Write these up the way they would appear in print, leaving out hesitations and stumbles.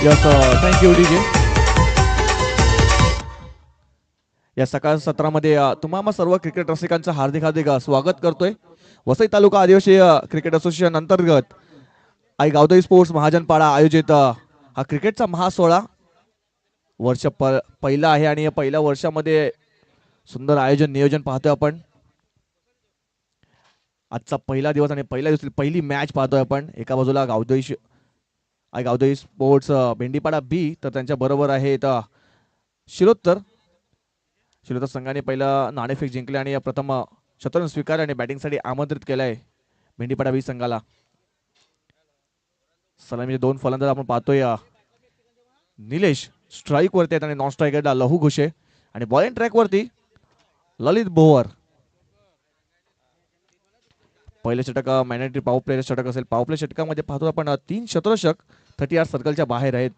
Yes thank you DJ. या सकाळ सत्रामध्ये तुम्हा सर्व क्रिकेट रसिकांचं हार्दिक हार्दिक स्वागत करतोय. वसई तालुका आदिवासी क्रिकेट असोसिएशन अंतर्गत आई गावदेवी स्पोर्ट्स महाजनपाडा आयोजित हा क्रिकेटचा महासोहळा वर्ष पहिला आहे आणि या पहिल्या वर्षामध्ये सुंदर आयोजन नियोजन पाहतोय आपण. आजचा पहिला दिवस आणि पहिल्या दिवशी पहिली मॅच पाहतोय आपण. एका बाजूला गावदेवी स्पोर्ट्स भेंडीपाडा बी, तर त्यांच्या बरोबर आहे शिरोत्तर संघाने पहिला नाणेफेक जिंकले आणि प्रथम शतरंज स्वीकार आणि बॅटिंगसाठी आमंत्रित केलंय भेंडीपाडा बी संघाला. सलामीचे दोन फलंदाज आपण पाहतोय. निलेश स्ट्राईक वरती आहेत आणि नॉन स्ट्रायकरला लहू घोषे आणि बॉलिंग ट्रॅक वरती ललित बोवर. पहिले षटक मॅन्डेटरी पॉवर प्ले षटक असेल. पॉवर प्ले षटकामध्ये पाहतो आपण 3 शतरषक 38 सर्कलच्या बाहेर आहेत.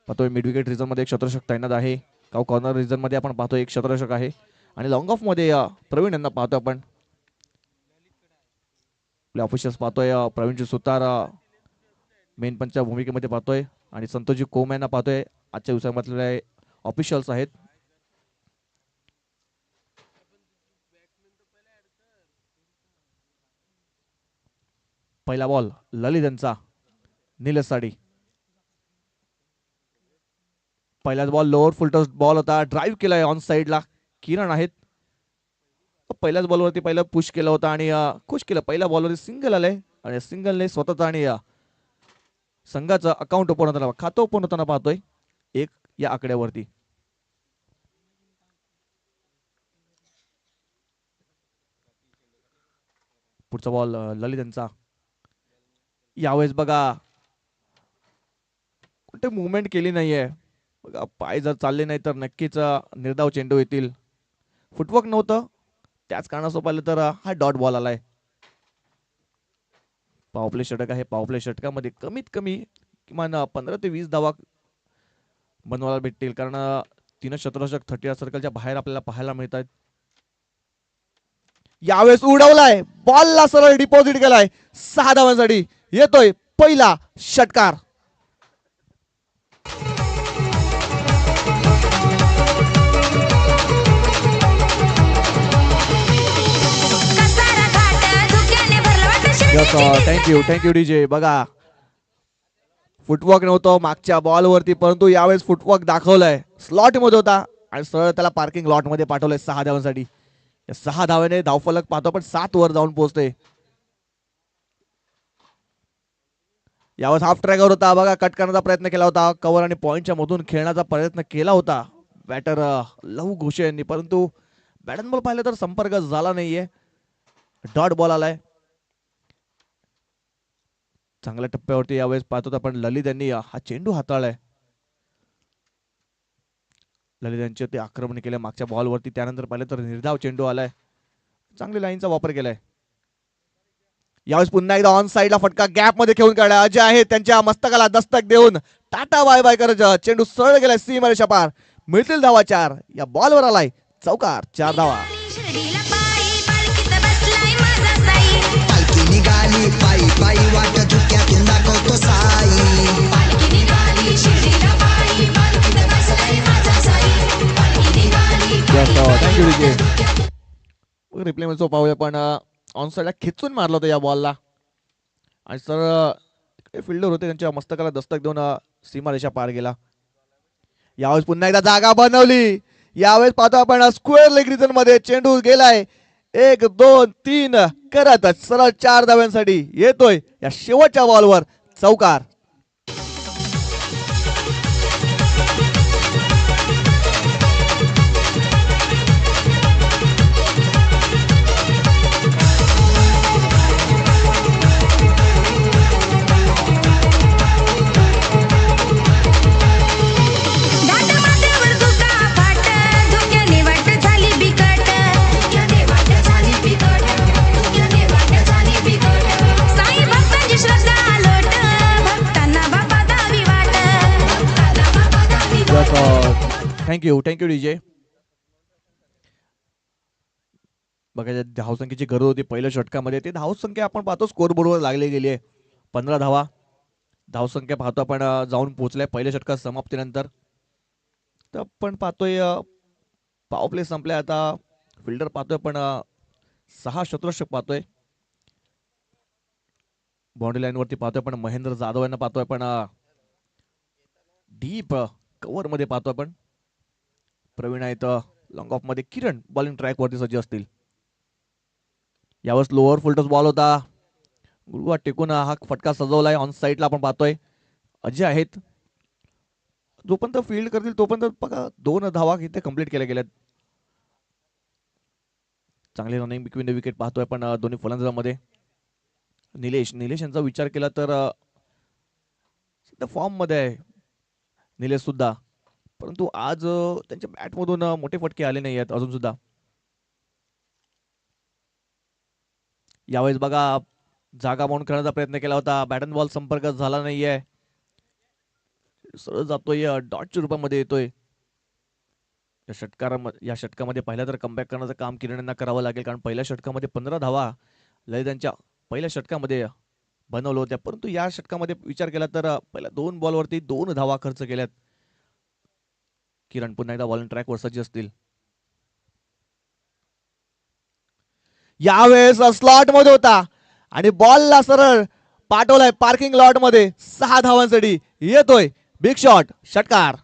पाहतोय मिड विकेट रिझन मध्ये एक शतरषक तैनात आहे. कॉर्नर रिझन मध्ये आपण पाहतो एक शतरषक आहे आणि लॉंग ऑफ मध्ये प्रवीण यांना पाहतो आपण. आपले ऑफिशियल्स पाहतोय प्रवीणजी सुतार मेन पंचच्या भूमिकेमध्ये पाहतोय आणि संतोषजी कोम यांना पाहतोय आजच्या दिवसामधले ऑफिशियल्स आहेत. पहिला बॉल ललित यांचा निलेश साडी. पहिलाच बॉल लोअर फुलटॉस बॉल होता. ड्राईव्ह केलाय ऑन साइडला किरण आहेत. पहिल्याच बॉलवरती पहिला पुश केला होता आणि खुश केलं. पहिल्या बॉलवरती सिंगल आलंय आणि सिंगलने स्वतःचा आणि संघाचं अकाउंट ओपन होताना खातं ओपन होताना पाहतोय एक या आकड्यावरती. पुढचा बॉल ललित यांचा. यावेळेस बघा कुठे मुवमेंट केली नाहीये. बघा पाय जर चालले नाही तर नक्कीच निर्धाव चेंडू येतील. फुटवर्क नव्हतं त्याच कारणासोबत पाहिलं तर हा डॉट बॉल आलाय. पॉवर प्ले षटक आहे. पॉवर प्ले षटकामध्ये कमीत कमी किमान 15 ते 20 धावा बनवायला भेटतील कारण 3 शतरषक 38 सर्कलच्या बाहेर आपल्याला पाहायला मिळतात. यावेळेस उडवलाय बॉलला सरळ डिपॉझिट केलाय. 6 धावांसाठी येतोय पहिला षटकार. Thank you DJ. बघा फुटवर्क नव्हतं मागच्या बॉलवरती परंतु यावेळेस फुटवर्क दाखवलंय. स्लॉट मध्ये होता आणि सरळ त्याला पार्किंग लॉट मध्ये पाठवलंय 6 धावांसाठी. 6 धावाने धावफलक पाहतो पण 7 वर जाऊन पोहोचते. यावेळेस हाफ ट्रॅकर होता. बघा कट करण्याचा प्रयत्न केला होता. कव्हर आणि पॉइंटच्या मधून खेळण्याचा प्रयत्न केला होता बॅटर लहू घोषे यांनी परंतु बॅटन बॉल पाहिलं तर संपर्क झाला नाहीये. डॉट बॉल आलाय. चांगल्या टप्प्यावरती यावेळेस पाहतो आपण ललित यांनी हा चेंडू हाताळलाय. ललित यांचे ते आक्रमण केलं मागच्या बॉलवरती. त्यानंतर पाहिलं तर निर्धाव चेंडू आलाय. चांगली लाईनचा वापर केलाय. यावेळेस पुन्हा एकदा ऑन साइडला फटका गॅप मध्ये खेळून काढला. अजय आहे त्यांच्या मस्तकाला दस्तक देऊन टाटा बाय बाय करत चेंडू सरळ गेलाय सीमारेषा पार. मिळतील धावा 4. या बॉलवर आलाय चौकार. 4 धावा. निघाली पायी पायी वाट धुक्यातून दाखवतो साई. रिप्ले मध्ये पाहूया पण ऑन साइडला खेचून मारला होता या बॉलला आणि सर फिल्डर होते त्यांच्या मस्तकाला दस्तक देऊन सीमारेषा पार गेला. यावेळेस पुन्हा एकदा जागा बनवली. यावेळेस पाहतो आपण स्क्वेअर लेग रिजन मध्ये चेंडू गेलाय. 1 2 3 करतच सरळ 4 धाव्यांसाठी येतोय या शेवटच्या बॉलवर चौकार. Thank you DJ. बघा धावसंख्येची गरज होती पहिल्या षटकामध्ये. ते धावसंख्या आपण पाहतो स्कोर बोर्डवर लागली गेली आहे. 15 धावा धावसंख्या पाहतो आपण जाऊन पोहोचलाय पहिल्या षटकात समाप्तीनंतर. तर आपण पाहतोय पॉवर प्ले संपलाय आता. फिल्डर पाहतोय पण 6 शतरक्षक पाहतोय. बाउंड्री लाईन वरती पाहतोय पण महेंद्र जाधव यांना पाहतोय पण डीप कव्हर मध्ये पाहतोय आपण. प्रवीण आहेत लॉंग ऑफ मध्ये. किरण बॉलिंग ट्रॅक वरती सज्ज असतील. यावेळेस लोअर फुलटॉस बॉल होता. गुरुवार टेकून हा फटका सजवलाय. ऑन साईडला आपण पाहतोय अजय आहेत. जोपर्यंत फील्ड करतील तोपर्यंत बघा 2 धावा इथे कंप्लीट केल्या गेल्यात. चांगली रनिंग बिटवीन द विकेट पाहतोय पण दोन्ही फलंदाजांमध्ये. निलेश यांचा विचार केला तर फॉर्म मध्ये आहे निलेश सुद्धा, परंतु आज त्यांच्या बॅट मधून मोठे फटके आले नाही आहेत अजून सुद्धा. यावेळेस बघा जागा पाहून खेळण्याचा प्रयत्न केला होता. बॅट अँड बॉल संपर्क झाला नाहीये. सरळ जातोय डॉटच्या रूपामध्ये येतोय. या षटकामध्ये पहिल्या तर कमबॅक करण्याचं काम किरण यांना करावं लागेल, कारण पहिल्या षटकामध्ये 15 धावा लय त्यांच्या पहिल्या षटकामध्ये बनवलं होत्या, परंतु या षटकामध्ये विचार केला तर पहिल्या 2 बॉलवरती 2 धावा खर्च केल्यात. किरण पुन्हा एकदा बॉलिंग ट्रॅकवर सज्ज असतील. यावेळेस स्लॉट मध्ये होता आणि बॉलला सरळ पाठवलाय पार्किंग लॉट मध्ये. 6 धावांसाठी येतोय बिग शॉट. षटकार.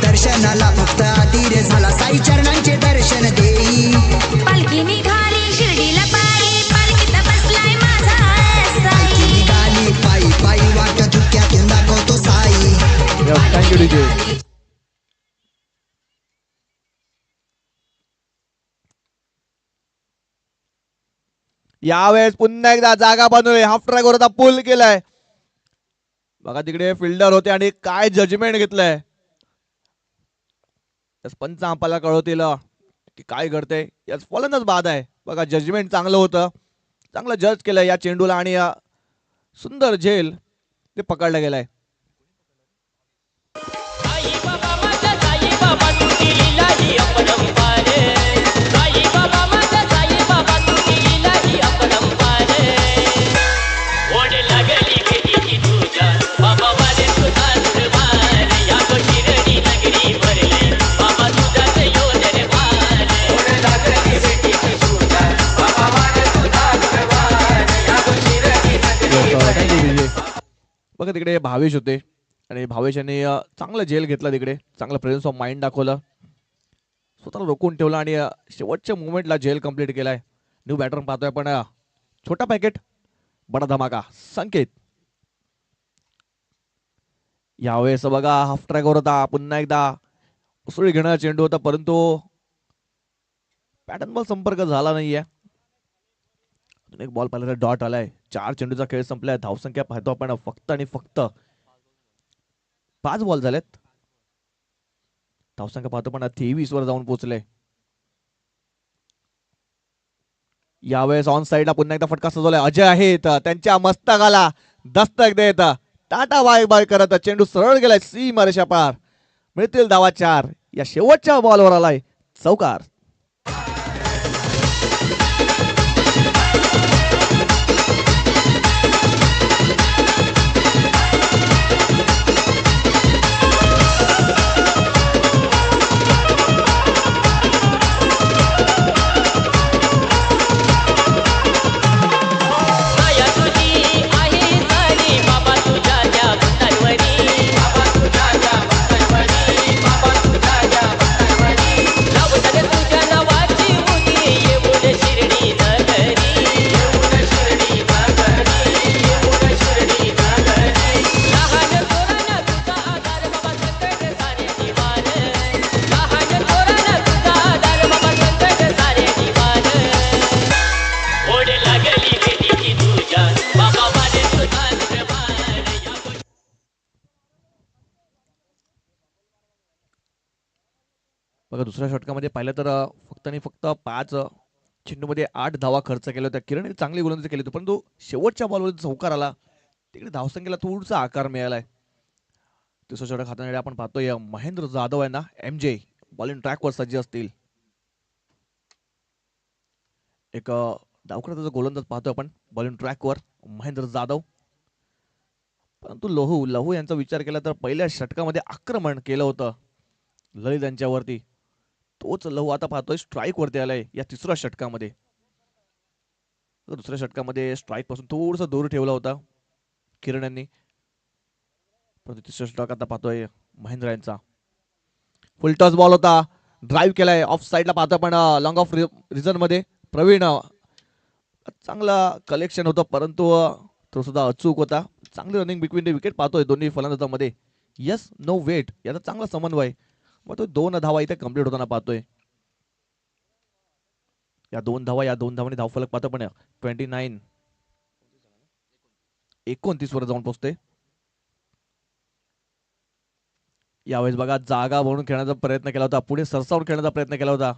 दर्शनाला फक्त अधीर झाला साई चरणांचे दर्शन देई. पालखी निघाली शिर्डीला पायी, पालखीत बसलाय माझा साई. निघाली पायी पायी वाट धुक्यातून दाखवतो साई. Thank you DJ. यावेळेस पुन्हा एकदा जागा बनवली. हाफ ट्रॅक वर होता, पुल केलाय. बघा तिकडे फिल्डर होते आणि काय जजमेंट घेतलंय. पंच आम्हाला कळवतील की काय घडतंय. याच फलंदाज बाद आहे. बघा जजमेंट चांगलं होतं, चांगलं जज केलंय या चेंडूला आणि सुंदर झेल ते पकडला गेलाय. बघा तिकडे भावेश होते आणि भावेश यांनी चांगलं झेल घेतला. तिकडे चांगलं प्रेझेन्स ऑफ माइंड दाखवलं, स्वतःला रोखून ठेवलं आणि शेवटच्या मुवमेंटला झेल कंप्लीट केलाय. न्यू बॅटर पाहतोय पण छोटा पॅकेट बडा धमाका संकेत. यावेळेस बघा हाफ ट्रॅकवर होता, पुन्हा एकदा उसळी घेणारा चेंडू होता, परंतु पॅटर्न बॉल संपर्क झाला नाहीये. एक बॉल पाहिला तर डॉट आलाय. 4 चेंडूचा खेळ संपलाय. धावसंख्या पाहतो आपण फक्त आणि फक्त 5 बॉल झालेत. धावसंख्या पाहतो पण 23 वर जाऊन पोहोचले. यावेळेस ऑन साईडला पुन्हा एकदा फटका सजवलाय. अजय आहेत, त्यांच्या मस्तकाला दस्तक देत टाटा बाय बाय करत चेंडू सरळ गेलाय सीमारेषा पार. मिळतील धावा 4. या शेवटच्या बॉलवर आलाय चौकार. बघा दुसऱ्या षटकामध्ये पाहिलं तर फक्त आणि फक्त 5 चेंडूमध्ये 8 धावा खर्च केल्या होत्या. किरण चांगली गोलंदाजी केली होती, परंतु शेवटच्या बॉलवर चौकार आला. तिकडे धावसंख्येला थोडासा आकार मिळालाय. तिसरं षटक हाताळण्यासाठी आपण पाहतोय महेंद्र जाधव यांना MJ बॉलिंग ट्रॅकवर सज्ज असतील. एक डावखुराचा गोलंदाज पाहतोय आपण बॉलिंग ट्रॅकवर महेंद्र जाधव. परंतु लहू यांचा विचार केला तर पहिल्या षटकामध्ये आक्रमण केलं होतं ललित यांच्यावरती. तोच लहू आता पाहतोय स्ट्राईक वरती आलाय या तिसऱ्या षटकामध्ये. दुसऱ्या षटकामध्ये स्ट्राईक पासून थोडस दूर ठेवला होता किरण यांनी. परंतु तिसऱ्या षटक आता पाहतोय महेंद्र यांचा. फुल टॉस बॉल होता, ड्राईव्ह केलाय ऑफ साईडला पाहतोय पण लॉंग ऑफ रिझन मध्ये प्रवीण. चांगला कलेक्शन होतं परंतु तो सुद्धा अचूक होता. चांगली रनिंग बिटवीन द विकेट पाहतोय दोन्ही फलंदाजांमध्ये. यस नो वेट याचा चांगला समन्वय. मग तो 2 धावा इथे कंप्लीट होताना पाहतोय. या दोन धावांनी धावफलक पाहतो पण 29 वर जाऊन पोहोचते. यावेळेस बघा जागा म्हणून खेळण्याचा प्रयत्न केला होता, पुढे सरसावून खेळण्याचा प्रयत्न केला होता,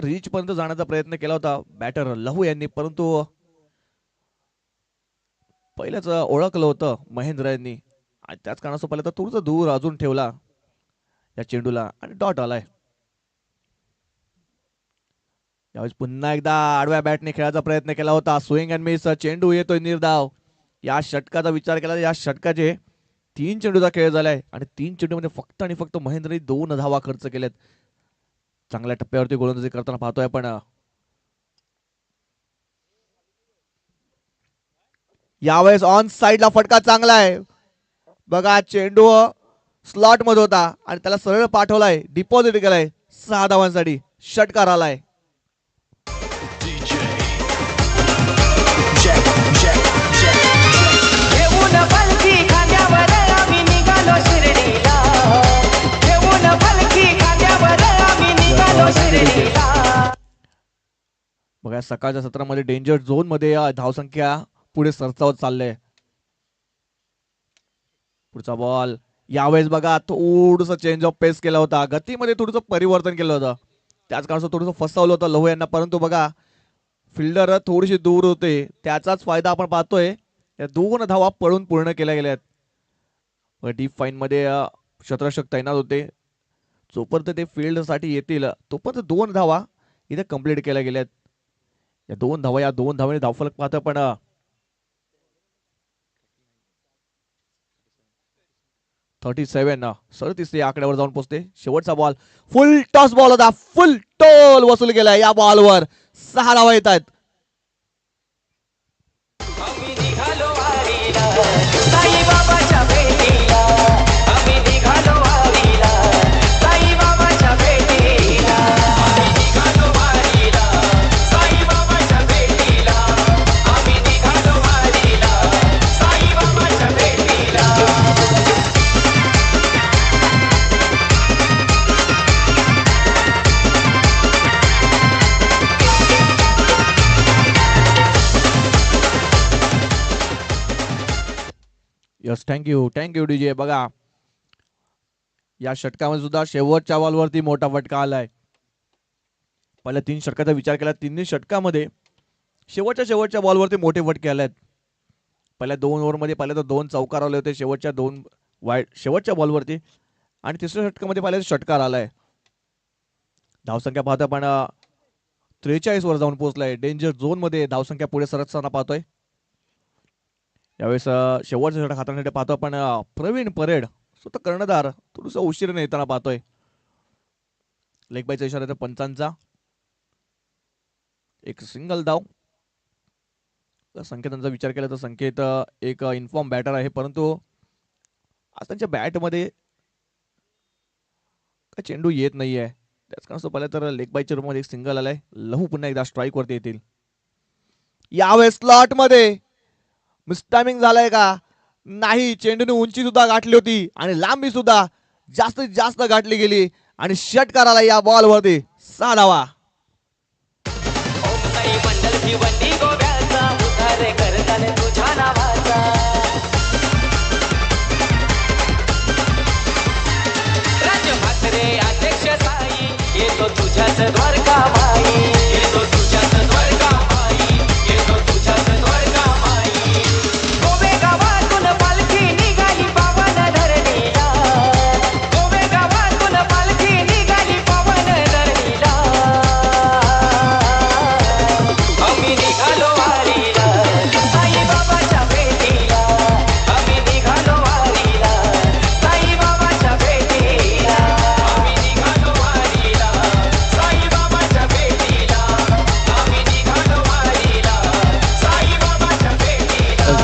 रीच पर्यंत जाण्याचा प्रयत्न केला होता बॅटर लहू यांनी. परंतु पहिल्याच ओळखलं होतं महेंद्र यांनी आणि त्याच कारणास्तव पहिला तर थोडंसं दूर अजून ठेवला या चेंडूला आणि डॉट आलाय. यावेळेस पुन्हा एकदा आडव्या बॅटने खेळायचा प्रयत्न केला होता. स्विंग अँड मिस, चेंडू येतोय निर्धाव. या षटकाचा विचार केला या षटकाचे 3 चेंडूचा खेळ झालाय आणि 3 चेंडूमध्ये फक्त आणि फक्त महेंद्रने 2 धावा खर्च केल्यात. चांगल्या टप्प्यावरती गोलंदाजी करताना पाहतोय आपण. यावेळेस ऑन साइडला फटका चांगला आहे बघा. चेंडू स्लॉट मध्ये होता आणि त्याला सरळ पाठवलाय, डिपॉझिट केलाय 6 धावांसाठी. षटकार आलाय. बघा सकाळच्या सत्रामध्ये डेंजर झोन मध्ये धावसंख्या पुढे सरसावत चाललंय. पुढचा बॉल. यावेळेस बघा थोडस चेंज ऑफ पेस केला होता, गतीमध्ये थोडस परिवर्तन केलं होतं, त्याच कारणास्तव थोडस फसवलं होतं लहू यांना. परंतु बघा फिल्डर थोडीशी दूर होते, त्याचाच फायदा आपण पाहतोय. या 2 धावा पळून पूर्ण केल्या गेल्यात. डीप फाईन मध्ये क्षेत्ररक्षक तैनात होते. जोपर्यंत ते फील्ड साठी येतील तोपर्यंत 2 धावा इथे कंप्लीट केल्या गेल्यात. या 2 धावांनी धावफलक पाहतो पण 37 या आकड्यावर जाऊन पोहोचते. शेवटचा बॉल फुल टॉस बॉल होता, फुल टोल वसूल केला. या बॉलवर 6 धावा येत आहेत. Yes thank you DJ. बघा या षटकामध्ये सुद्धा शेवटच्या बॉलवरती मोठा फटका आलाय. पहिल्या 3 षटकाचा विचार केला, 3 षटकामध्ये शेवटच्या बॉलवरती मोठे फटके आलेत. पहिल्या 2 ओव्हरमध्ये पहिल्या तर 2 चौकार आले होते शेवटच्या बॉलवरती आणि तिसऱ्या षटकामध्ये पहिल्या षटकार आलाय. धावसंख्या पाहतोय पण 43 वर जाऊन पोहोचलाय. डेंजर झोन मध्ये धावसंख्या पुढे सरकताना पाहतोय. यावेळेस शेवटचा षटक हाताळण्यासाठी पाहतो आपण प्रवीण परेड स्वतः कर्णधार थोडस उशिराने येताना पाहतोय. लेग बायचा इशारा पंचांचा. एक सिंगल धाव. संकेतांचा विचार केला तर संकेत एक इन्फॉर्म बॅटर आहे, परंतु आज त्यांच्या बॅटमध्ये काय चेंडू येत नाहीये. त्याच कारण पहिल्या तर लेग बायच्या रूममध्ये एक सिंगल आलाय. लहू पुन्हा एकदा स्ट्राईक वरती येतील. यावेळेस स्लॉट मध्ये मिसटायमिंग झालाय का नाही. चेंडूने उंची सुद्धा गाठली होती आणि लांबी सुद्धा जास्तीत जास्त गाठली गेली आणि षटकार आला या बॉल वरती. 6 धावा.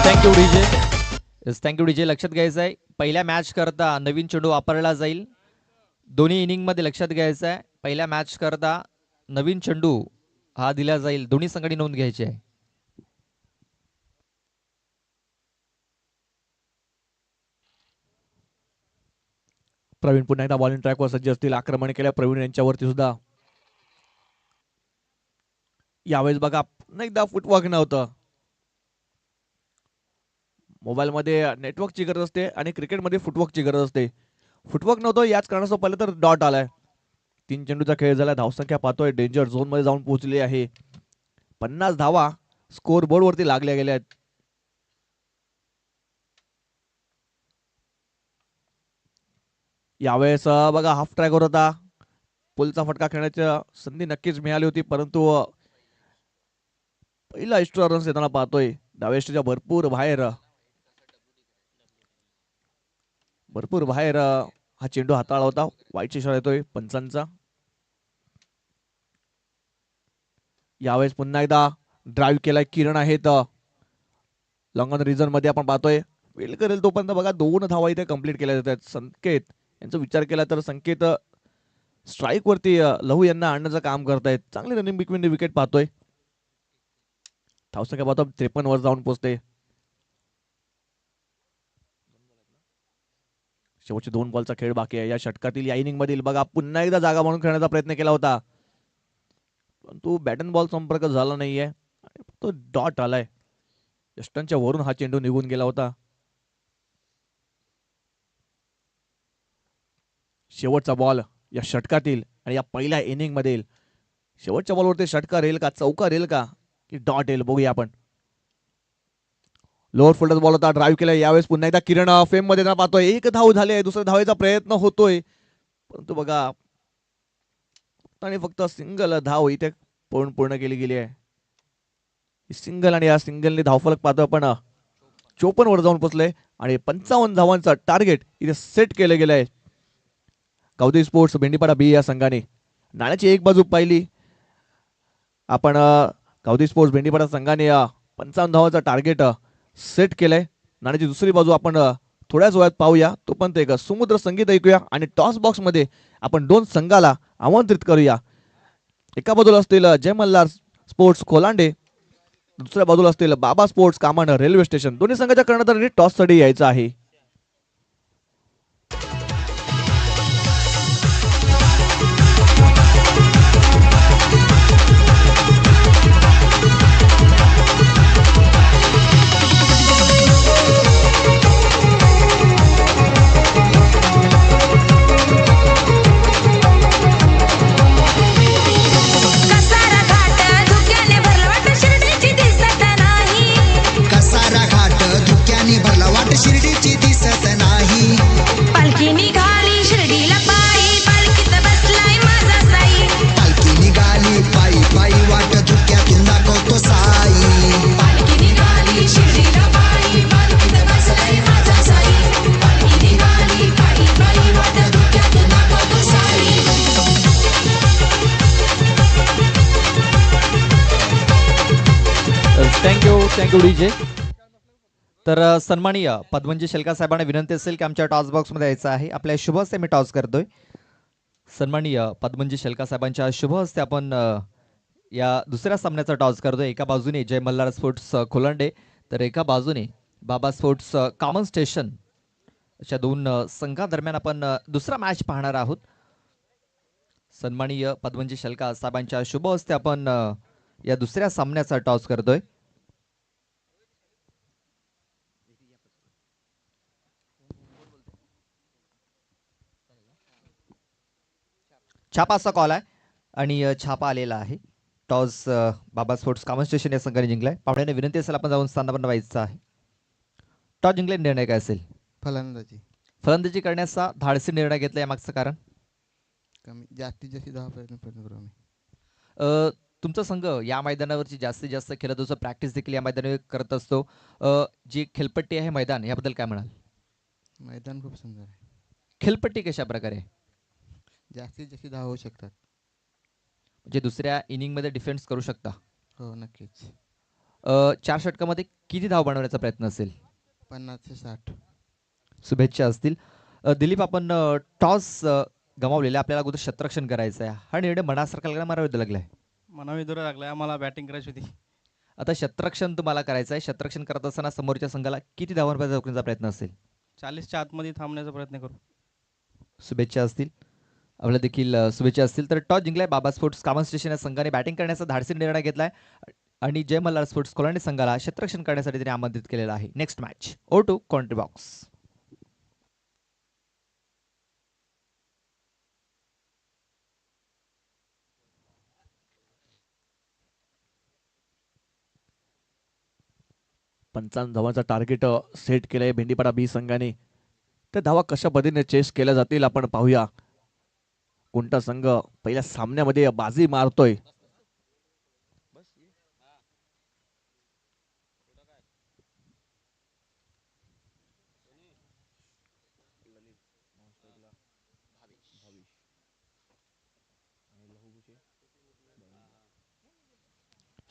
Thank you DJ. Yes, thank you DJ. लक्षात घ्यायचं आहे, पहिल्या मॅच करता नवीन चेंडू वापरला जाईल. दोन्ही इनिंगमध्ये लक्षात घ्यायचं आहे, पहिल्या मॅच करता नवीन चेंडू हा दिला जाईल. दोन्ही संघांनी नोंद घ्यायची आहे. प्रवीण पुन्हा एकदा बॉलिंग ट्रॅकवर सज्ज असतील. आक्रमण केल्या प्रवीण यांच्यावरती सुद्धा. यावेळेस बघा पुन्हा एकदा फुटवर्क नव्हतं. मोबाईलमध्ये नेटवर्कची गरज असते आणि क्रिकेटमध्ये फुटवर्कची गरज असते. फुटवर्क नव्हतं, याच कारणास्तव पहिलं तर डॉट आलाय. 3 चेंडूचा खेळ झाला. धावसंख्या पाहतोय डेंजर झोन मध्ये जाऊन पोहोचली आहे. 50 धावा स्कोर बोर्ड वरती लागल्या गेल्या आहेत. यावेळेस बघा हाफ ट्रॅकवर होता. पुलचा फटका खेळण्याची संधी नक्कीच मिळाली होती, परंतु पहिला एक्स्ट्रा रन्स येताना पाहतोय. डावेस्टच्या भरपूर बाहेर हा चेंडू हाताळला होता. वाईटचा इशारा येतोय पंचांचा. यावेळेस पुन्हा एकदा ड्राईव्ह केलाय किरण आहेत. लॉंग ऑन रिझन मध्ये आपण पाहतोय वेल करेल तोपर्यंत बघा 2 धावा इथे कंप्लीट केल्या जातात. संकेत यांचा विचार केला तर संकेत स्ट्राईक वरती लहू यांना आणण्याचं काम करतायत. चांगली रनिंग बिटवीन द विकेट पाहतोय. धावसंख्या पाहतो 53 वर जाऊन पोहोचते. शेवटचे 2 बॉलचा खेळ बाकी आहे. या षटकातील या इनिंग मधील बघा पुन्हा एकदा जागा म्हणून खेळण्याचा प्रयत्न केला होता, परंतु बॅट अँड बॉल संपर्क झाला नाहीये. तो डॉट आलाय. यष्टांच्या वरून हा चेंडू निघून गेला होता. शेवटचा बॉल या षटकातील आणि या पहिल्या इनिंग मधील शेवटच्या बॉलवरती षटकार येईल का, चौकार येईल का, की डॉट येईल, बघूया आपण. लोअर फोल्डर बॉल होता, ड्राईव्ह केलाय. यावेळेस पुन्हा एकदा किरण फेम मध्ये पाहतोय. 1 धाव झाले. दुसऱ्या धावेचा प्रयत्न होतोय, परंतु बघा आणि फक्त सिंगल धाव इथे पूर्ण केली गेली आहे. सिंगल आणि या सिंगलने धावफलक पाहतो आपण 54 वर जाऊन पोहोचले आणि 55 धावांचा टार्गेट इथे सेट केलं गेलं आहे. कौदी स्पोर्ट्स भेंडीपाडा बी या संघाने नाण्याची एक बाजू पाहिली आपण. कौदी स्पोर्ट्स भेंडीपाडा संघाने 55 धावांचा टार्गेट सेट केलंय. नाण्याची दुसरी बाजू आपण थोड्याच वेळात पाहूया. तो पण एक समुद्र संगीत ऐकूया आणि टॉस बॉक्स मध्ये आपण 2 संघाला आमंत्रित करूया. एका बाजूला असतील जय मल्हार स्पोर्ट्स कोलांडे, दुसऱ्या बाजूला असतील बाबा स्पोर्ट्स कामान रेल्वे स्टेशन. दोन्ही संघाच्या कर्णधारांनी टॉस साठी यायचं आहे. कसारा घाट धुक्याने भरला वाट शिर्डीची दिसत नाही. कसारा घाट धुक्याने भरला वाट शिर्डीची दिसत नाही. पालखी निघाली शिर्डीला पायी पालखीत बसलाय माझा साई. पालखी निघाली पायी पायी वाट धुक्यातून दाखवतो साई. पालखी निघाली शिर्डीला पायी पालखीत बसलाय माझा साई. पालखी निघाली पायी पायी वाट धुक्यातून दाखवतो साई. Thank you DJ. तर सन्माननीय पद्मनजी शेलका साहेबांना विनंती असेल की आमच्या टॉस बॉक्समध्ये यायचं आहे. आपल्या शुभ हस्ते मी टॉस करतोय. सन्माननीय पद्मनजी शेलका साहेबांच्या शुभ हस्ते आपण या दुसऱ्या सामन्याचा टॉस करतोय. एका बाजूने जय मल्हार स्पोर्ट्स खोलंडे तर एका बाजूने बाबा स्पोर्ट्स कॉमन स्टेशन अशा 2 संघादरम्यान आपण दुसरा मॅच पाहणार आहोत. सन्माननीय पद्मनजी शेलका साहेबांच्या शुभ हस्ते आपण या दुसऱ्या सामन्याचा टॉस करतोय. छापाचा कॉल आहे आणि छापा आलेला आहे. टॉस बाबा स्पोर्ट्स कॉमन स्टेशन या संघाने जिंकलाय. पाहुण्याने विनंती असेल आपण जाऊन स्थानापन्न व्हायचं आहे. टॉस जिंकले, निर्णय काय असेल? फलंदाजी करण्याचा धाडसी निर्णय घेतला. या मागचं कारण? जास्तीत जास्त धावा प्रयत्न करू आम्ही. तुमचा संघ या मैदानावरची जास्तीत जास्त खेळत असतो, प्रॅक्टिस देखील या मैदानावर करत असतो. जी खेळपट्टी आहे मैदान, याबद्दल काय म्हणाल? मैदान खूप सुंदर आहे. खेळपट्टी कशा प्रकारे? जास्तीत जास्त धावा होऊ शकतात. म्हणजे दुसऱ्या इनिंगमध्ये डिफेन्स करू शकता? हो, नक्कीच. 4 षटकामध्ये किती धाव बनवण्याचा प्रयत्न असेल? 50 ते 60. शुभेच्छा असतील. दिलीप, आपण टॉस गमावलेला, आपल्याला अगोदर क्षेत्ररक्षण करायचं आहे. हा निर्णय मनासारखा लागला, माराविरुद्ध लागलाय? मनाविरुद्ध लागलाय. आम्हाला बॅटिंग करायची होती. आता क्षेत्ररक्षण तुम्हाला करायचं आहे. क्षेत्ररक्षण करत असताना समोरच्या संघाला किती धावांपर्यंत रोखण्याचा प्रयत्न असेल? 40च्या आतमध्ये थांबण्याचा प्रयत्न करू. शुभेच्छा असतील. आपल्याला देखील शुभेच्छा असतील. तर टॉस जिंकलाय बाबा स्पोर्ट्स कामन स्टेशन या संघाने बॅटिंग करण्याचा धाडसी निर्णय घेतलाय आणि जय मल्हार स्पोर्ट्स कोल्हांडे संघाला क्षेत्ररक्षण करण्यासाठी त्यांनी आमंत्रित केलेलं आहे. Next match O two Country Box. पंचावन्न धावांचा टार्गेट सेट केलंय भेंडीपाडा बी संघाने. त्या धावा कशा पद्धतीने चेस केल्या जातील आपण पाहूया. कोणता संघ पहिल्या सामन्यामध्ये बाजी मारतोय?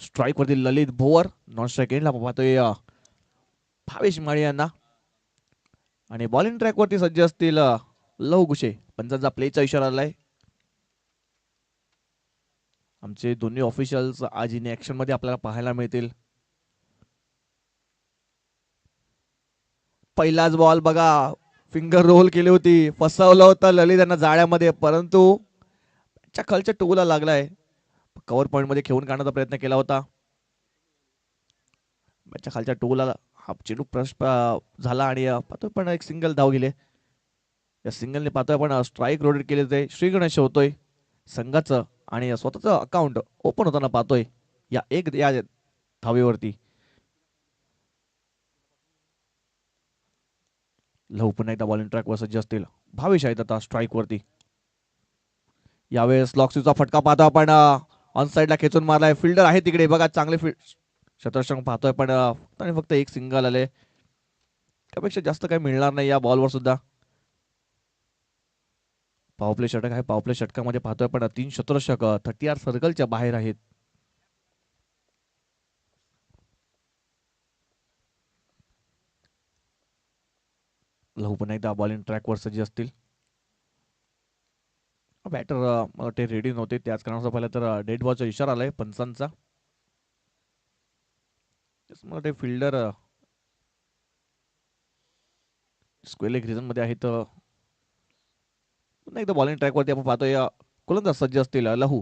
स्ट्राईक वरती ललित भोवर, नॉन स्ट्राईक एंडला पाहतोय भावेश माळी यांना आणि बॉलिंग ट्रॅक वरती सज्ज असतील लहू गुशे. पंचांचा प्लेचा इशारा आलाय. आमचे दोन्ही ऑफिशियल्स आज इन ऍक्शन मध्ये आपल्याला पाहायला मिळतील. पहिलाच बॉल बघा, फिंगर रोल केली होती, फसवलं होतं ललित यांना जाळ्यामध्ये, परंतु त्याच्या खालच्या टोला लागलाय. कव्हर पॉइंट मध्ये खेळून काढण्याचा प्रयत्न केला होता. त्याच्या खालच्या टोला हा चेंडू झाला आणि पाहतोय पण एक सिंगल धाव गेले. या सिंगलने पाहतोय आपण स्ट्राईक रोटेट केले ते श्री गणेश होतोय संघाचं आणि स्वतःचं अकाउंट ओपन होताना पाहतोय या धावेवरती. लहू पुन्हा एकदा बॉलिंग ट्रॅक वर सज्ज असतील. भावेश आहेत आता स्ट्राईक वरती. यावेळेस लॉक्सीचा फटका पाहतो आपण, ऑन साइडला खेचून मारलाय. फिल्डर आहे तिकडे बघा, चांगले क्षेत्ररक्षण पाहतोय पण फक्त एक सिंगल आले. त्यापेक्षा जास्त काही मिळणार नाही या बॉलवर सुद्धा. पॉवरप्ले षटक आहे. पॉवरप्ले षटकामध्ये पाहतोय पण 3 क्षेत्ररक्षक 30 सर्कलच्या बाहेर आहेत. लहू पण एकदा बॉलिंग ट्रॅक वर सज्ज असतील. बॅटर ते रेडी नव्हते, त्याच कारणाचा पहिला तर डेड बॉलचा इशारा आलाय पंचांचा. ते फिल्डर स्क्वेअर रिझन मध्ये आहेत. पुन्हा एकदा बॉलिंग ट्रॅक वरती आपण पाहतोय गोलंदाज सज्ज असतील लहू.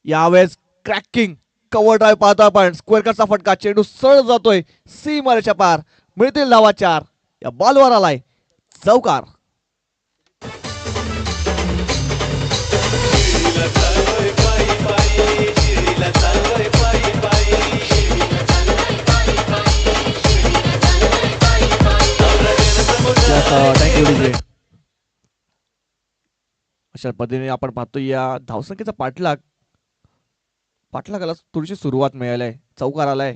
यावेळेस क्रॅकिंग कव्हर ड्राईव्ह पाहतो आपण, स्क्वेअर कटचा फटका, चेंडू सरळ जातोय सीमारेषा पार, मिळतील धावा 4. या बॉलवर आलाय चौकार. Thank you DJ. अशा पद्धतीने आपण पाहतोय या धावसंख्येचा पाठलागाला थोडीशी सुरुवात मिळाली. चौकार आलाय.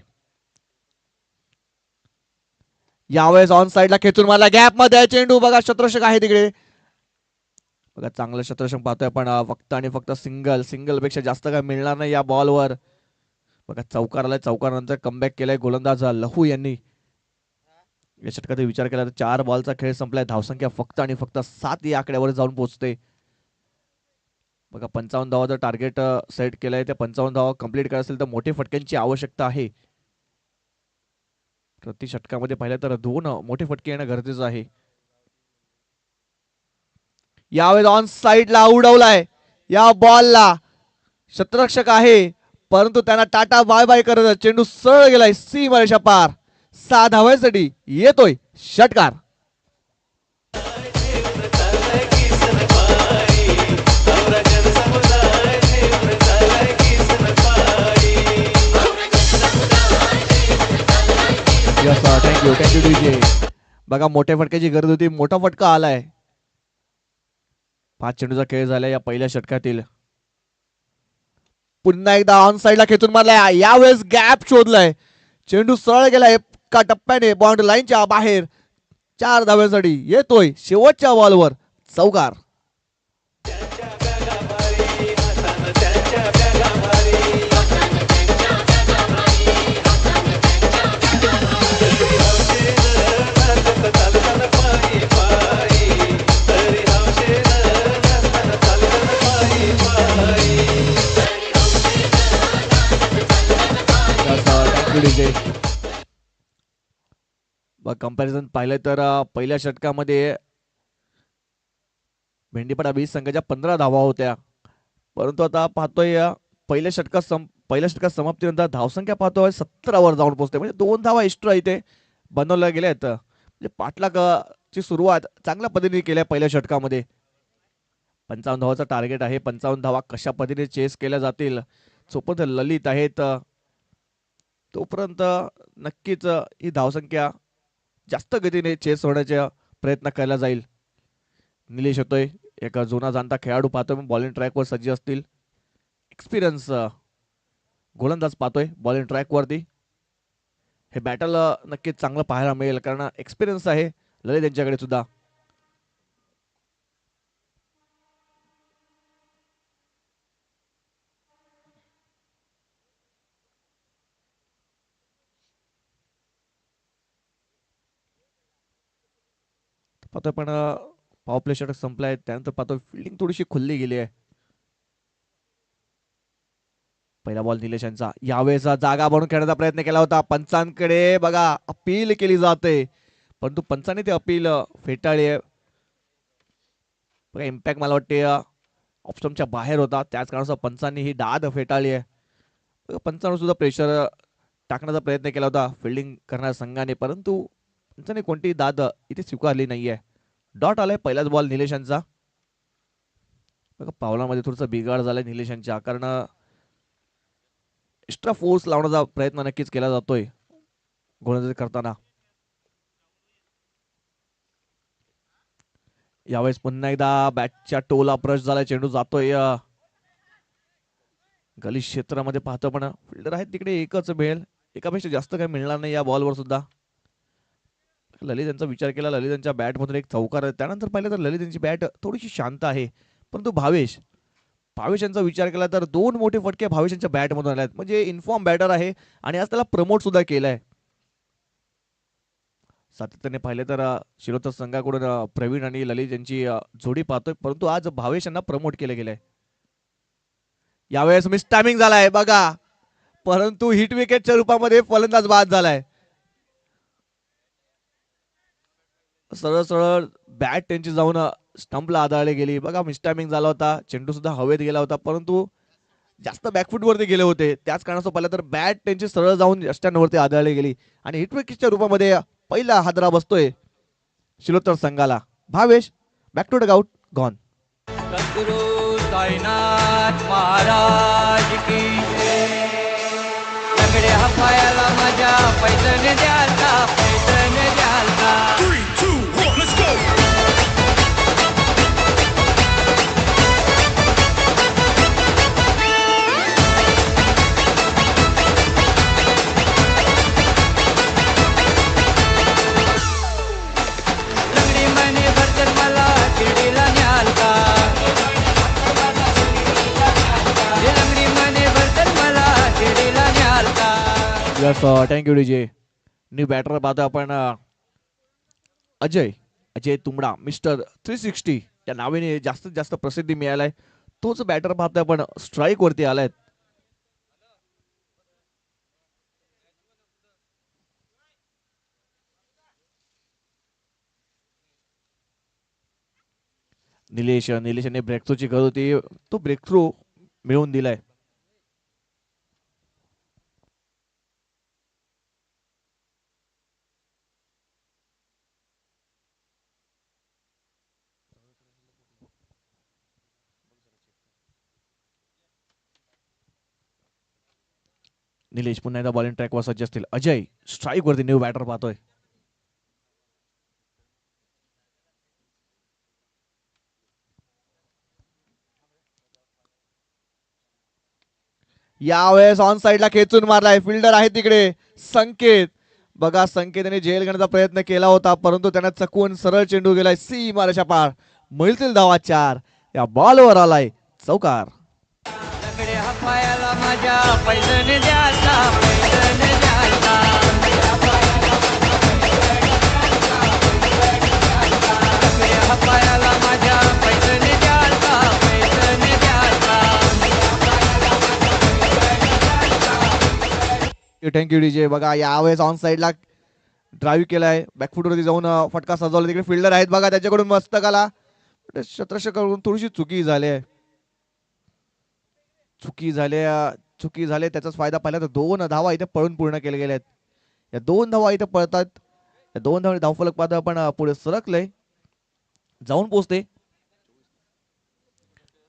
यावेळेस ऑन साइडला खेचून मारला, गॅप मध्ये चेंडू बघा, क्षेत्ररक्षक आहे तिकडे बघा, चांगलं क्षेत्ररक्षण पाहतोय पण फक्त आणि फक्त सिंगल पेक्षा जास्त काय मिळणार नाही या बॉलवर. बघा चौकार आलाय. चौकारानंतर कमबॅक केलाय गोलंदाज लहू यांनी. या षटकात विचार केला तर 4 बॉलचा खेळ संपलाय. धावसंख्या फक्त आणि फक्त 7 या आकड्यावर जाऊन पोहोचते. बघा 55 धावाचं टार्गेट सेट केलंय. त्या 55 धावा कंप्लीट करायचं असेल तर मोठे फटक्यांची आवश्यकता आहे. प्रति षटकामध्ये पाहिलं तर 2 मोठे फटके येणं गरजेचं आहे. यावेळेस ऑन साइडला उडवलाय या बॉलला, क्षेत्ररक्षक आहे परंतु त्यांना टाटा बाय बाय करत चेंडू सरळ गेलाय सीमारेषा पार. 6 धावांसाठी येतोय षटकार. Thank you DJ. बघा मोठ्या फटक्याची गरज होती, मोठा फटका आलाय. 5 चेंडूचा खेळ झाला या पहिल्या षटकातील. पुन्हा एकदा ऑन साइडला खेचून मारलाय. यावेळेस गॅप शोधलाय, चेंडू सरळ गेलाय एका टप्प्याने बाउंड्री लाईनच्या बाहेर. 4 धाव्यांसाठी येतोय शेवटच्या बॉलवर चौकार. डीजे. कंपॅरिझन पाहिलं तर पहिल्या षटकामध्ये भेंडीपडा 20 संघाच्या 15 धावा होत्या, परंतु आता पाहतोय पहिल्या षटकात समाप्तीनंतर धावसंख्या पाहतोय 17 वर जाऊन पोहोचते. म्हणजे 2 धावा एक्स्ट्रा इथे बनवल्या गेल्या आहेत. म्हणजे पाठलागाची सुरुवात चांगल्या पद्धतीने केल्या पहिल्या षटकामध्ये. 55 धावाचा टार्गेट आहे. 55 धावा कशा पद्धतीने चेस केल्या जातील, सोबत ललित आहेत, तोपर्यंत नक्कीच ही धावसंख्या जास्त गतीने चेस होण्याचा प्रयत्न केला जाईल. निलेश होतोय, एक जुना जाणता खेळाडू पाहतोय, बॉलिंग ट्रॅकवर सज्ज असतील. एक्सपिरियन्स गोलंदाज पाहतोय बॉलिंग ट्रॅकवरती. हे बॅटल नक्कीच चांगलं पाहायला मिळेल, कारण एक्सपिरियन्स आहे ललित यांच्याकडे सुद्धा. पाहतोय पण पॉवर प्ले षटक संपलाय, त्यानंतर पाहतोय फिल्डिंग थोडीशी खुलली गेली आहे. पहिला बॉल निलेश यांचा, यावेळेस जागा बनवून खेळण्याचा प्रयत्न केला होता. पंचांकडे बघा अपील केली जाते, परंतु पंचाने ते अपील फेटाळली आहे. बघा इम्पॅक्ट मला वाटते ऑप्शनच्या बाहेर होता, त्याच कारणास्तव पंचांनी ही दाद फेटाळली आहे. पंचांवर सुद्धा प्रेशर टाकण्याचा प्रयत्न केला होता फिल्डिंग करणाऱ्या संघाने, परंतु पंचाने कोणतीही दाद इथे स्वीकारली नाहीये. डॉट आलाय पहिलाच बॉल निलेश यांचा. बघा पावलामध्ये थोडासा बिघाड झालाय निलेश यांच्या, कारण एक्स्ट्रा फोर्स लावण्याचा प्रयत्न नक्कीच केला जातोय गोलंदाजी करताना. यावेळेस पुन्हा एकदा बॅटच्या टोला ब्रश झालाय, चेंडू जातोय गली क्षेत्रामध्ये. पाहतो पण फिल्डर आहेत तिकडे एकच मिळेल, एकापेक्षा जास्त काही मिळणार नाही या बॉलवर सुद्धा. ललित यांचा विचार केला, ललित यांच्या बॅट मधून एक चौकार. त्यानंतर पाहिलं तर ललित यांची बॅट थोडीशी शांत आहे, परंतु भावेश यांचा विचार केला तर 2 मोठे फटके भावेश यांच्या बॅट मधून आले आहेत. म्हणजे इन्फॉर्म बॅटर आहे आणि आज त्याला प्रमोट सुद्धा केलाय. सातत्याने पाहिले तर शिरोत्तर संघाकडून प्रवीण आणि ललित यांची जोडी पाहतोय, परंतु आज भावेश यांना प्रमोट केलं गेलंय. यावेळेस मिस टायमिंग झालाय बघा, परंतु हिट विकेटच्या रूपामध्ये फलंदाज बाद झालाय. सरळ सरळ बॅट त्यांची जाऊन स्टंपला आदळली गेली. बघा मिस टायमिंग झाला होता, चेंडू सुद्धा हवेत गेला होता, परंतु जास्त बॅकफुट वरती गेले होते, त्याच कारणास्तव पाहिलं तर बॅट त्यांची सरळ जाऊन स्टँड वरती आदळली गेली आणि हिट विकेटच्या रूपामध्ये पहिला हादरा बसतोय शिलोत्तर संघाला. Bhavesh back to dugout gone. Sadguru Sainath Maharaj की लंगड्या पायाला माझ्या पैठण द्याल का, पैठण द्याल का. 3, 2, 1, let's go. लंगडी मनी भरतर मला शिर्डीला न्याल का, लंगडी मनी भरतर मला शिर्डीला न्याल का. Yes thank you DJ. New batter पाहतो आपण अजय तुंबडा, मिस्टर 360 या नावाने जास्तीत जास्त प्रसिद्धी मिळालाय. तोच बॅटर पाहतोय आपण स्ट्राईक वरती आलाय. निलेशने ब्रेक थ्रूची गरज होती, तो ब्रेक थ्रू मिळवून दिलाय. निलेश पुन्हा एकदा बॉलिंग ट्रॅकवर सज्ज असतील. अजय स्ट्राईक वरती न्यू बॅटर पाहतोय. यावेळेस ऑन साइडला खेचून मारलाय, फिल्डर आहे तिकडे संकेत. बघा संकेतने झेल घेण्याचा प्रयत्न केला होता, परंतु त्याने चकवून सरळ चेंडू गेलाय सीमारेषा पार. मिळतील धावा 4. या बॉलवर आलाय चौकार. लंगड्या पायाला माझ्या पैठण द्याल का, पैठण द्याल का. लंगड्या पायाला माझ्या पैठण द्याल का, पैठण द्याल का. Thank you DJ. बघा यावेळेस ऑन साईडला ड्राईव्ह केलाय, बॅकफुटवरती जाऊन फटका सजवला. तिकडे फिल्डर आहेत बघा, त्याच्याकडून मस्तकाला शत्रक्षकाकडून थोडीशी चुकी झाली आहे. चुकी झाले त्याचाच फायदा पाहिला तर 2 धावा इथे पळून पूर्ण केले गेले आहेत. या 2 धावा इथे पळतात. या 2 धावा धावफलक पाहता पण पुढे सरकलंय, जाऊन पोहोचते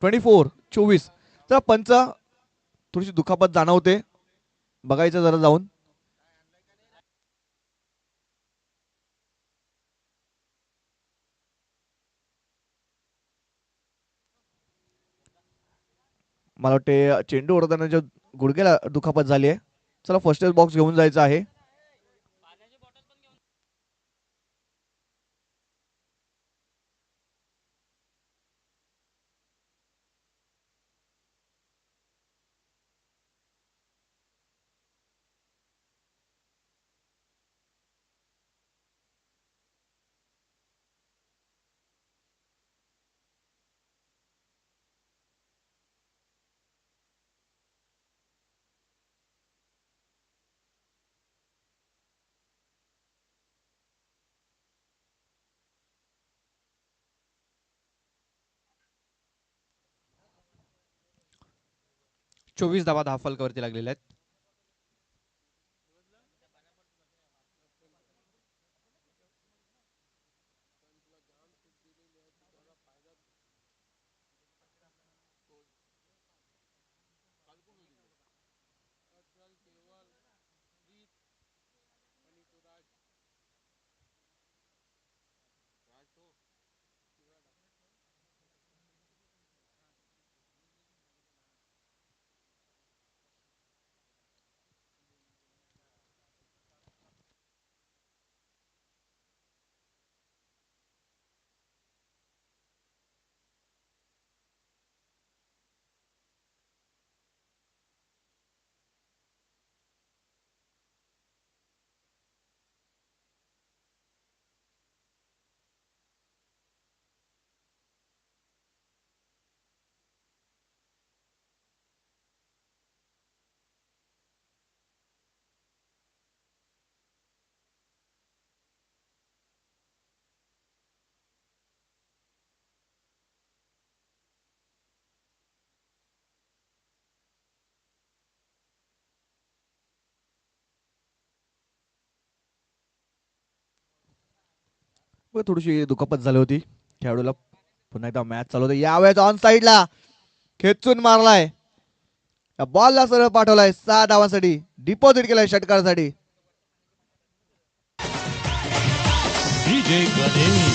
24-24. तर पंच थोडीशी दुखापत जाणवते, बघायचं जरा जाऊन. मला वाटते चेंडू उडताना गुडघ्याला दुखापत झाली आहे. चला फर्स्ट एड बॉक्स घेऊन जायचं आहे. चोवीस धावा धावफलकावरती लागलेल्या आहेत. थोडीशी दुखापत झाली होती खेळाडूला. पुन्हा एकदा मॅच चालू होते. यावेळेस ऑन साईडला खेचून मारलाय, बॉलला सरळ पाठवलाय. 6 धावांसाठी डिपॉझिट केलाय षटकारासाठी. DJ Ganesh.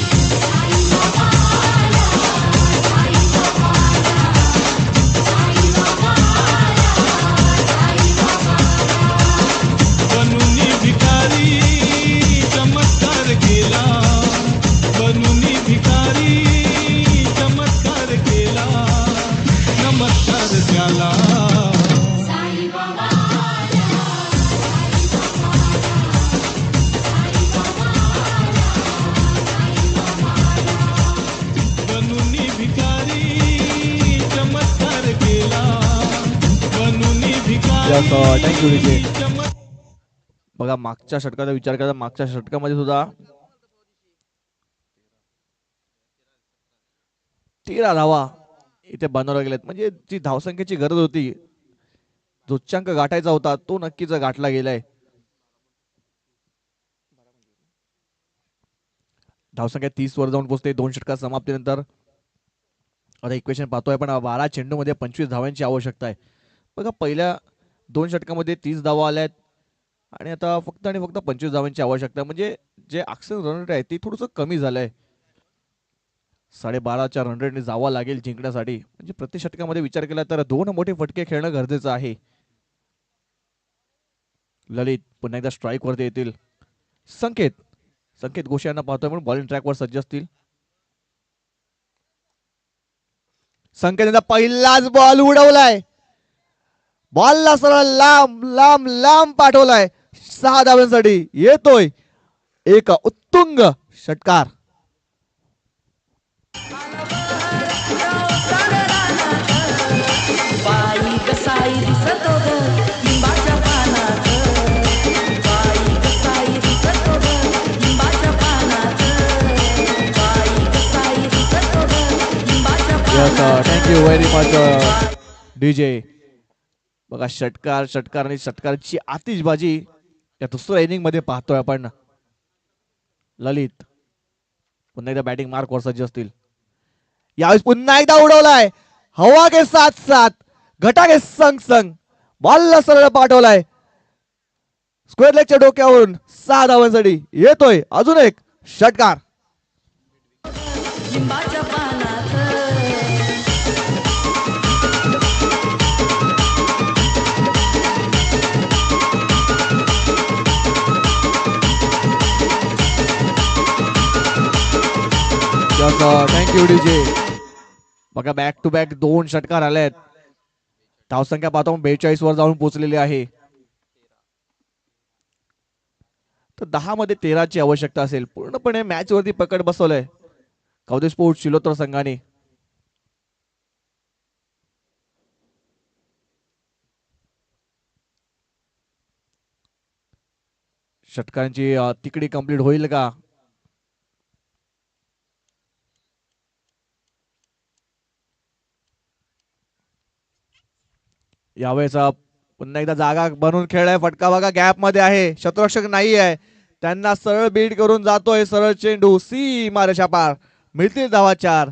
बनूनी भिकारी चमत्कार केला, बनूनी भिकारी चमत्कार केला, नमस्कार त्याला. बनूनी भिकारी चमत्कार केला, बनूनी थँक्यू डीजे. भिकारी चमत्कार. बघा मागच्या षटकाचा विचार करा, मागच्या षटकामध्ये सुद्धा 13 धावा इथे बनवल्या गेल्यात. म्हणजे जी धावसंख्येची गरज होती, जो उच्चांक गाठायचा होता तो नक्कीच गाठला गेलाय. धावसंख्या 30 वर जाऊन पोहोचते 2 षटका समाप्तीनंतर. आता इक्वेशन पाहतोय पण 12 चेंडूमध्ये 25 धावांची आवश्यकता आहे. बघा पहिल्या 2 षटकामध्ये 30 धावा आल्यात आणि आता फक्त आणि फक्त 25 धावांची आवश्यकता. म्हणजे जे अक्षर रन रेट आहे ती थोडंसं कमी झालंय. 12.5च्या रन रेटने जावं लागेल जिंकण्यासाठी. म्हणजे प्रति षटकामध्ये विचार केला तर 2 मोठे फटके खेळणं गरजेचं आहे. ललित पुन्हा एकदा स्ट्राईक वरती येतील. संकेत घोष यांना पाहतोय म्हणून बॉलिंग ट्रॅकवर सज्ज असतील. संकेत पहिलाच बॉल उडवलाय, बॉलला सरळ लांब लांब लांब पाठवलाय. 6 धावांसाठी येतोय एक उत्तुंग षटकार. बाई कसाई दिसतो ग लिंबाच्या पानात, थँक्यू व्हेरी मच डीजे. बघा षटकार आणि षटकारची आतिषबाजी या दुसऱ्या इनिंग मध्ये पाहतोय आपण. ललित पुन्हा एकदा बॅटिंग मार्क वर सज्ज असतील. यावेळेस पुन्हा एकदा उडवलाय. हवा के साथ साथ घटा के संग संग बॉलला सरळ पाठवलाय. स्क्वेअर लेगच्या डोक्यावरून 6 धावांसाठी येतोय अजून एक षटकार. लिंबाच्या पानात थँक्यू डीजे. बघा बॅक टू बॅक 2 षटकार आलेत. धावसंख्या पाहतो 42 वर जाऊन पोहोचलेली आहे. तर 10 मध्ये 13 ची आवश्यकता असेल. पूर्णपणे मॅच वरती पकड बसवलंय कवदे स्पोर्ट्स शिलोत्तर संघाने. षटकांची तिकडी कंप्लीट होईल का? यावेळेस पुन्हा एकदा जागा बनवून खेळलाय. फटका बघा गॅप मध्ये आहे. शतरक्षक नाही आहे. त्यांना सरळ बीट करून जातोय. सरळ चेंडू सीमा रेषा पार. मिळतील धावा 4.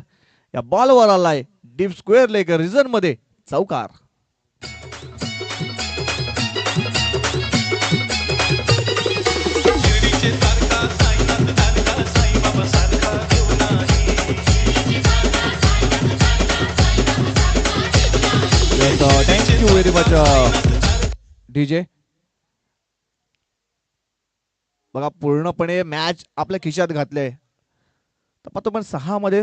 या बॉलवर आलाय डीप स्क्वेअर लेग रिझन मध्ये चौकार. Thank you very much DJ. बघा पूर्णपणे मॅच आपल्या खिशात घातले. तर पाहतो पण 6 मध्ये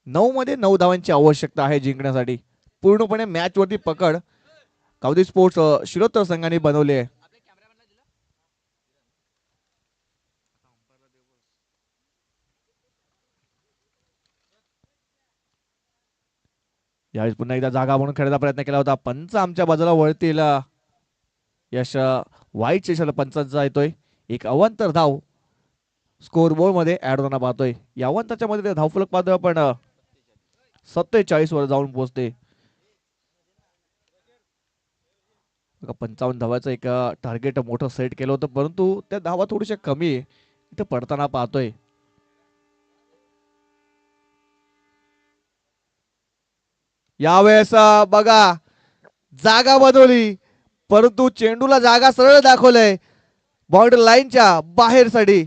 9 धावांची आवश्यकता आहे जिंकण्यासाठी. पूर्णपणे मॅच वरती पकड कवदी स्पोर्ट्स शिरोत्तर संघाने बनवली आहे. यावेळेस पुन्हा एकदा जागा म्हणून खेळायचा प्रयत्न केला होता. पंच आमच्या बाजूला वळतील. यश वाईट शेषाला पंचांचा येतोय. एक अवांतर धाव स्कोर बोर्ड मध्ये ऍड होताना पाहतोय. या अवांतरच्या मध्ये धावफलक पाहतोय आपण 47 वर जाऊन पोहोचते. 55 धावाचं एक टार्गेट मोठं सेट केलं होतं परंतु त्या धावा थोड्याशा कमी इथे पडताना पाहतोय. यावेळेस बघा जागा बदलली परंतु चेंडूला जागा सरळ दाखवलंय बाउंड्री लाईनच्या बाहेर साठी.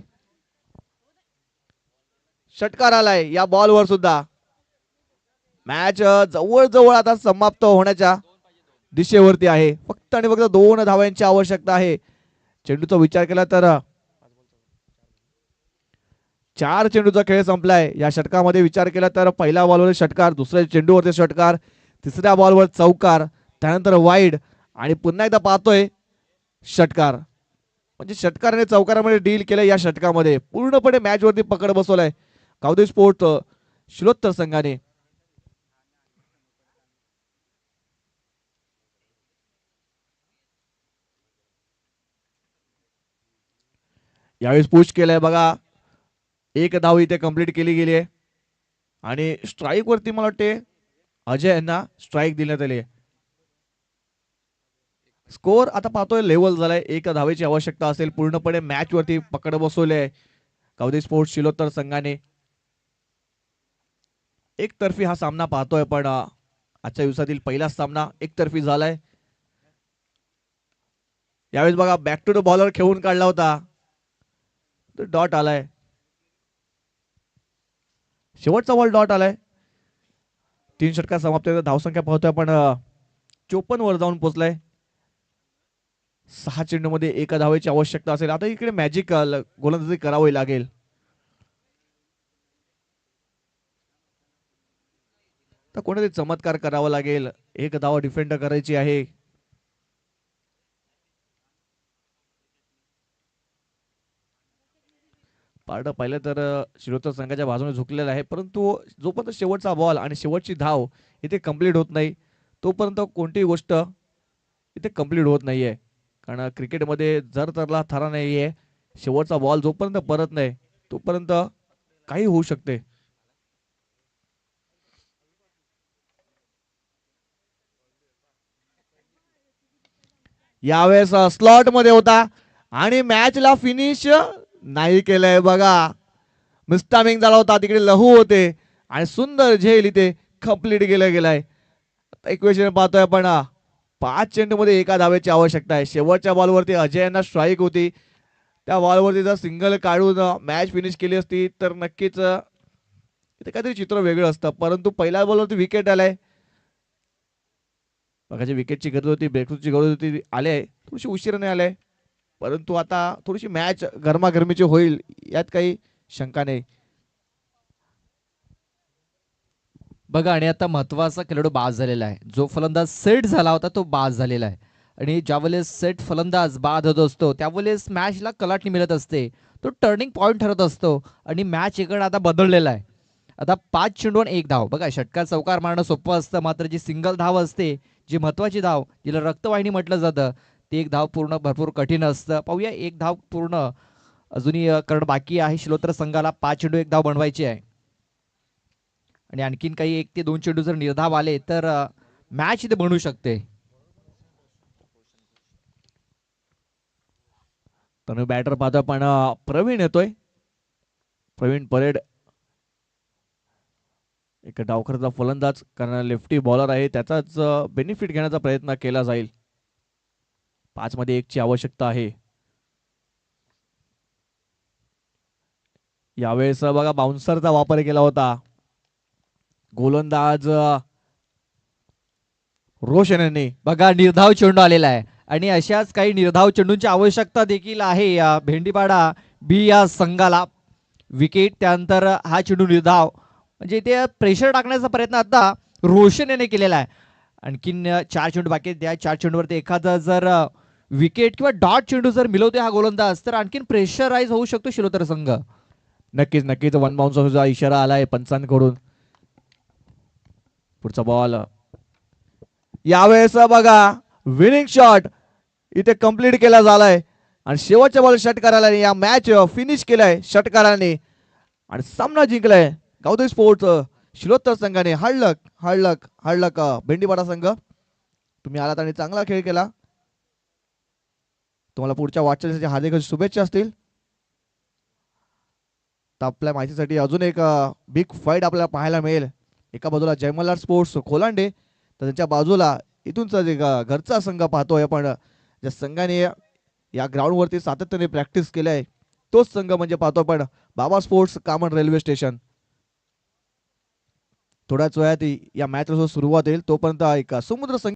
षटकार आलाय या बॉलवर सुद्धा. मॅच जवळ आता समाप्त होण्याच्या दिशेवरती आहे. फक्त आणि फक्त 2 धावांची आवश्यकता आहे. चेंडूचा विचार केला तर 4 चेंडूचा खेळ संपलाय. या षटकामध्ये विचार केला तर पहिल्या बॉलवर षटकार, दुसऱ्या चेंडूवरती षटकार, तिसऱ्या बॉलवर चौकार, त्यानंतर वाईड आणि पुन्हा एकदा पाहतोय षटकार. म्हणजे षटकार आणि चौकारामध्ये डील केलं. या षटकामध्ये पूर्णपणे मॅच वरती पकड बसवलाय कवदी स्पोर्ट शिलोत्तर संघाने. यावेळेस पुश केलंय बघा. 1 धाव इथे कंप्लीट केली गेली आहे आणि स्ट्राईक वरती मला वाटते अजय यांना स्ट्राईक देण्यात आली. स्कोर आता पाहतोय लेवल झालाय. 1 धावेची आवश्यकता असेल. पूर्णपणे मॅच वरती पकड बसवले कवदी स्पोर्ट्स शिलोत्तर संघाने. एकतर्फी हा सामना पाहतोय पण आजच्या दिवसातील पहिलाच सामना एकतर्फी झालाय. यावेळेस बघा बॅक टू द बॉलर खेळून काढला होता. डॉट आलाय. शेवटचा बॉल डॉट आलाय. 3 षटकार समाप्त. धावसंख्या पाहतोय आपण 54 वर जाऊन पोहोचलाय. 6 चेंडू मध्ये 1 धावेची आवश्यकता असेल. आता इकडे मॅजिक गोलंदाजी करावी लागेल. तर कोणतरी चमत्कार करावा लागेल. 1 धाव डिफेंड करायची आहे. पारडं पाहिलं तर शिरोत्तर संघाच्या बाजूने झुकलेला आहे परंतु जोपर्यंत शेवटचा बॉल आणि शेवटची धाव इथे कंप्लीट होत नाही तोपर्यंत कोणतीही गोष्ट इथे कंप्लीट होत नाहीये. कारण क्रिकेटमध्ये जर तरला थरा नाहीये. शेवटचा बॉल जोपर्यंत परत नाही तोपर्यंत काही होऊ शकते. यावेळेस स्लॉट मध्ये होता आणि मॅचला फिनिश नाही केलंय बघा. मिस्टामिंग झाला होता, तिकडे लहू होते आणि सुंदर झेल इथे कंप्लीट केलं गेलाय. इक्वेशन पाहतोय आपण 5 चेंडूमध्ये एका धावेची आवश्यकता आहे. शेवटच्या बॉलवरती अजय यांना स्ट्राईक होती, त्या बॉलवरती जर सिंगल काढून मॅच फिनिश केली असती तर नक्कीच इथे काहीतरी चित्र वेगळं असतं. परंतु पहिल्या बॉलवरती विकेट आलाय, बघाची विकेटची गरज होती, ब्रेकथ्रूची गरज होती, आले थोडीशी उशिराने आले. परंतु आता थोडीशी मॅच गरमागरमीची होईल यात काही शंका नाही. बघा आणि आता महत्वाचा खेळाडू बाद झालेला आहे. जो फलंदाज सेट झाला होता तो बाद झालेला आहे आणि ज्यावेळेस सेट फलंदाज बाद होत असतो त्यावेळेस मॅचला कलाटणी मिळत असते, तो टर्निंग पॉइंट ठरत असतो आणि मॅच इकडे आता बदललेला आहे. आता 5 चेंडूवर 1 धाव. बघा षटकार चौकार मारणं सोपं असतं, मात्र जी सिंगल धाव असते, जी महत्वाची धाव, जिला रक्तवाहिनी म्हटलं जातं, ती 1 धाव पूर्ण भरपूर कठीण असतं. पाहूया 1 धाव पूर्ण अजूनही करणं बाकी आहे. शिलोत्र संघाला 5 चेंडू 1 धाव बनवायची आहे आणि आणखीन काही 1 ते 2 चेंडू जर निर्धाव आले तर मॅच इथे बनू शकते. तर बॅटर पाहतोय पण प्रवीण येतोय. प्रवीण परेड एक डावखरचा फलंदाज, कारण लेफ्टी बॉलर आहे, त्याचाच बेनिफिट घेण्याचा प्रयत्न केला जाईल. 5 मध्ये 1 ची आवश्यकता आहे. यावेळेस बघा बाउन्सरचा वापर केला होता. गोलंदाज रोशन यांनी. बघा निर्धाव चेंडू आलेला आहे आणि अशाच काही निर्धाव चेंडूंची आवश्यकता देखील आहे या भेंडीपाडा बी या संघाला. विकेट त्यानंतर हा चेंडू निर्धाव, म्हणजे ते प्रेशर टाकण्याचा प्रयत्न आता रोशन याने केलेला आहे. आणखीन 4 चेंडू बाकी आहेत. त्या 4 चेंडूवरती एखादा जर विकेट किंवा डॉट चेंडू जर मिळवते हा गोलंदाज तर आणखीन प्रेशराईज होऊ शकतो शिलोतर संघ. नक्कीच नक्कीच वन बाउन्सरचा इशारा आलाय पंचांकडून. पुढचा बॉल यावेळेस बघा विनिंग शॉट इथे कंप्लीट केला झालाय आणि शेवटच्या बॉल षटकाराने या मॅच फिनिश केलाय षटकाराने आणि सामना जिंकलाय गावदेवी स्पोर्ट्स शिलोत्तर संघाने. हळलक हळलक हळलक भेंडीपाडा संघ, तुम्ही आलात आणि चांगला खेळ केला. तुम्हाला पुढच्या वाटचालीसाठी हार्दिक शुभेच्छा असतील. तर आपल्या माहितीसाठी अजून एक बिग फाईट आपल्याला पाहायला मिळेल. एका बाजूला जयमल्लाल स्पोर्ट्स खोलांडे, तर त्यांच्या बाजूला इथूनचा जे घरचा संघ पाहतोय आपण, ज्या संघाने या ग्राउंडवरती सातत्याने प्रॅक्टिस केली आहे तोच संघ म्हणजे पाहतो आपण बाबा स्पोर्ट्स कामन रेल्वे स्टेशन. थोड्याच वेळात या मॅचला सुरुवात होईल, तोपर्यंत एक समुद्र